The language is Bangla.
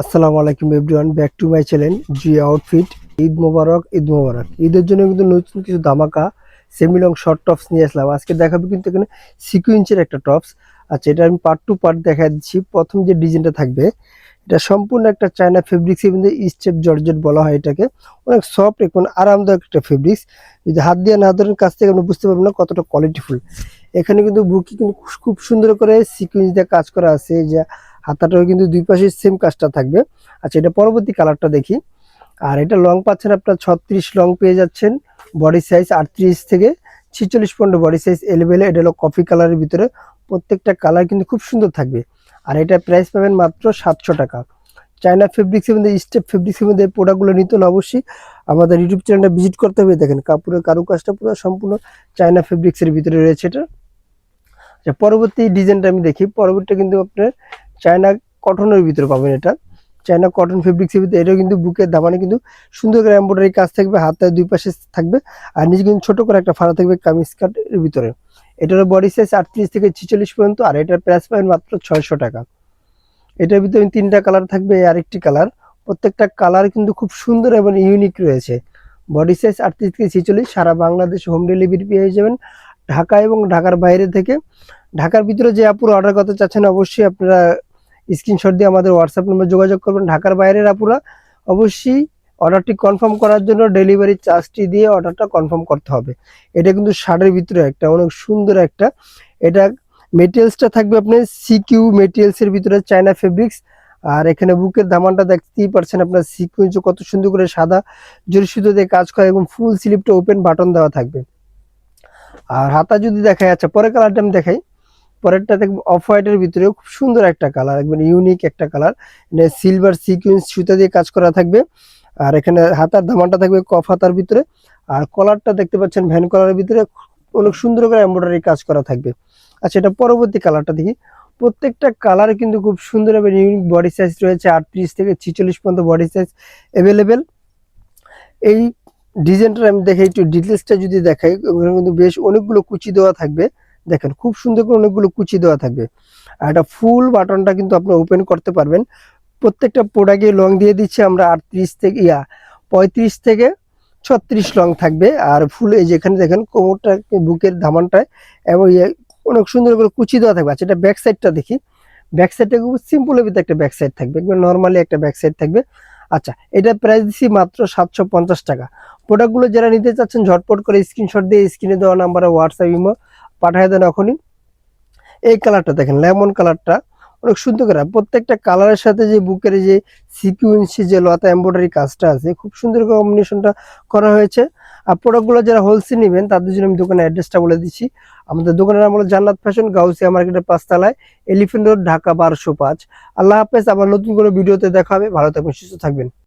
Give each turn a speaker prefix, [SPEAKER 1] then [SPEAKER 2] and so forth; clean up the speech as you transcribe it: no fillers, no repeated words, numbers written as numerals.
[SPEAKER 1] আসসালামু আলাইকুম everyone, back to my channel G outfit. Eid Mubarak, Eid Mubarak. ঈদের জন্য কিন্তু নতুন কিছু ধামাকা সেমি লং শর্ট টপস নিয়ে আসলাম। আজকে দেখাবো কিন্তু এখানে সিকুয়েন্সের একটা টপস। আচ্ছা, এটা আমি পার্ট টু পার্ট দেখা দিচ্ছি। প্রথম যে ডিজাইনটা থাকবে, এটা সম্পূর্ণ একটা চায়না ফেব্রিক্স এবং স্টেপ জর্জেট বলা হয় এটাকে। অনেক সফট এবং আরামদায়ক একটা ফেব্রিক্স। যদি হাত দিয়ে না ধরেন কাছ থেকে আপনি বুঝতে পারবেন না কতটা কোয়ালিটিফুল। এখানে কিন্তু বুকি কিন্তু খুব সুন্দর করে সিকুয়েন্স দিয়ে কাজ করা আছে, যে হাতাটাও কিন্তু দুই পাশে সেম কাজটা থাকবে। আচ্ছা, এটা পরবর্তী কালারটা দেখি। আর এটা লং পাচ্ছেন আপনার 36 লং পেয়ে যাচ্ছেন। বডি সাইজ 38 থেকে 46 পর্যন্ত বডি সাইজ এলেবেলে। এটা হলো কফি কালারের ভিতরে। প্রত্যেকটা কালার কিন্তু খুব সুন্দর থাকবে। আর এটা প্রাইস পাবেন মাত্র 700 টাকা। চায়না ফেব্রিক্সের মধ্যে স্টেপ ফেব্রিক্সের মধ্যে প্রোডাক্টগুলো নিতে হলে অবশ্যই আমাদের ইউটিউব চ্যানেলটা ভিজিট করতে হবে। দেখেন কাপড়ের কারুকাজটা পুরো সম্পূর্ণ চায়না ফেব্রিক্সের ভিতরে রয়েছে এটা। আচ্ছা, পরবর্তী ডিজাইনটা আমি দেখি। পরবর্তীটা কিন্তু আপনার চায়না কটনের ভিতরে পাবেন। এটা চায়না কটন ফেব্রিক্সের ভিতরে। এটাও কিন্তু বুকের দামানে কিন্তু সুন্দর করে এমব্রয়ডারি কাজ থাকবে, হাতের দুই পাশে থাকবে। আর নিচে কিন্তু ছোট করে একটা ফাড়া থাকবে কামিজ কাটের ভিতরে। এটার বডি সাইজ 38 থেকে 46 পর্যন্ত। আর এটার প্রাইস পাবেন মাত্র 600 টাকা। এটার ভিতরে তিনটা কালার থাকবে, আরেকটি কালার। প্রত্যেকটা কালার কিন্তু খুব সুন্দর এবং ইউনিক রয়েছে। বডি সাইজ 38 থেকে 46। সারা বাংলাদেশে হোম ডেলিভারি পেয়ে যাবেন, ঢাকা এবং ঢাকার বাইরে থেকে। ঢাকার ভিতরে যে আপুরা অর্ডার করতে চাচ্ছেন, অবশ্যই আপনারা স্ক্রিনশট দিয়ে আমাদের হোয়াটসঅ্যাপ নম্বর যোগাযোগ করবেন। ঢাকার বাইরের আপুরা অবশ্যই অর্ডারটি কনফার্ম করার জন্য ডেলিভারি চার্জটি দিয়ে অর্ডারটা কনফার্ম করতে হবে। এটা কিন্তু শার্টের ভিতরে একটা অনেক সুন্দর একটা, এটা মেটেরিয়ালসটা থাকবে আপনার সিকিউ মেটেরিয়ালসের ভিতরে চায়না ফেব্রিক্স। আর এখানে বুকের দামানটা দেখতেই পারছেন আপনার, সিকুয়েন্স কত সুন্দর করে সাদা জরি সুতো দিয়ে কাজ করা এবং ফুল স্লিপটা ওপেন বাটন দেওয়া থাকবে। আর হাতা যদি দেখাই, আচ্ছা পরের কালারটা আমি দেখাই। পরেরটা দেখব অফ হোয়াইটের ভিতরে খুব সুন্দর একটা কালার, একদম ইউনিক একটা কালার। এটা সিলভার সিকুয়েন্স সুতা দিয়ে কাজ করা থাকবে। আর এখানে হাতার দামানটা থাকবে কফ হাতার ভিতরে। আর কলারটা দেখতে পাচ্ছেন ভ্যান কলারের ভিতরে, অনেক সুন্দর করে এমব্রয়ডারি কাজ করা থাকবে। আচ্ছা, এটা পরবর্তী কালারটা দেখি। প্রত্যেকটা কালার কিন্তু খুব সুন্দর এবং ইউনিক। বডি সাইজ রয়েছে 38 থেকে 46 পর্যন্ত বডি সাইজ অ্যাভেলেবেল। এই ডিজাইনটা আমি দেখে একটু ডিটেলসটা যদি দেখাই, ওখানে কিন্তু বেশ অনেকগুলো কুচি দেওয়া থাকবে। দেখেন খুব সুন্দর করে অনেকগুলো কুচি দেওয়া থাকবে। আর এটা ফুল বাটনটা কিন্তু আপনি ওপেন করতে পারবেন। প্রত্যেকটা প্রোডাক্টে লং দিয়ে দিচ্ছি আমরা 38 থেকে 35 থেকে 36 লং থাকবে। আর ফুল এই যেখানে দেখেন কোমরটা বুকের ধামানটায় এবং অনেক সুন্দর করে কুচি দেওয়া থাকবে। আচ্ছা, এটা ব্যাক সাইডটা দেখি। ব্যাক সাইডটা খুব সিম্পল এর ভিতরে একটা ব্যাক সাইড থাকবে, একদম নর্মালি একটা ব্যাক সাইড থাকবে। আচ্ছা, এটা প্রাইস দিচ্ছি মাত্র 750 টাকা। প্রোডাক্টগুলো যারা নিতে চাচ্ছেন ঝটপট করে স্ক্রিনশট দিয়ে স্ক্রিনে দেওয়া নাম্বারে হোয়াটসঅ্যাপ ইমো পাঠিয়ে দেন এখনই। এই কালারটা দেখেন, লেমন কালারটা অনেক সুন্দর করে প্রত্যেকটা কালারের সাথে যে বুকের যে সিকুয়েন্সি যে লতা এমব্রয়ডারি কাজটা আছে, খুব সুন্দর কম্বিনেশনটা করা হয়েছে। আর প্রোডাক্টগুলো যারা হোলসেল নেবেন তাদের জন্য আমি দোকানের অ্যাড্রেসটা বলে দিচ্ছি। আমাদের দোকানের নাম হলো জান্নাত ফ্যাশন, গাউসিয়া মার্কেটের 5 তলায়, এলিফ্যান্ট রোড, ঢাকা 1205। আল্লাহ হাফেজ। আবার নতুন কোনো ভিডিওতে দেখা হবে। ভালো থাকবেন, সুস্থ থাকবেন।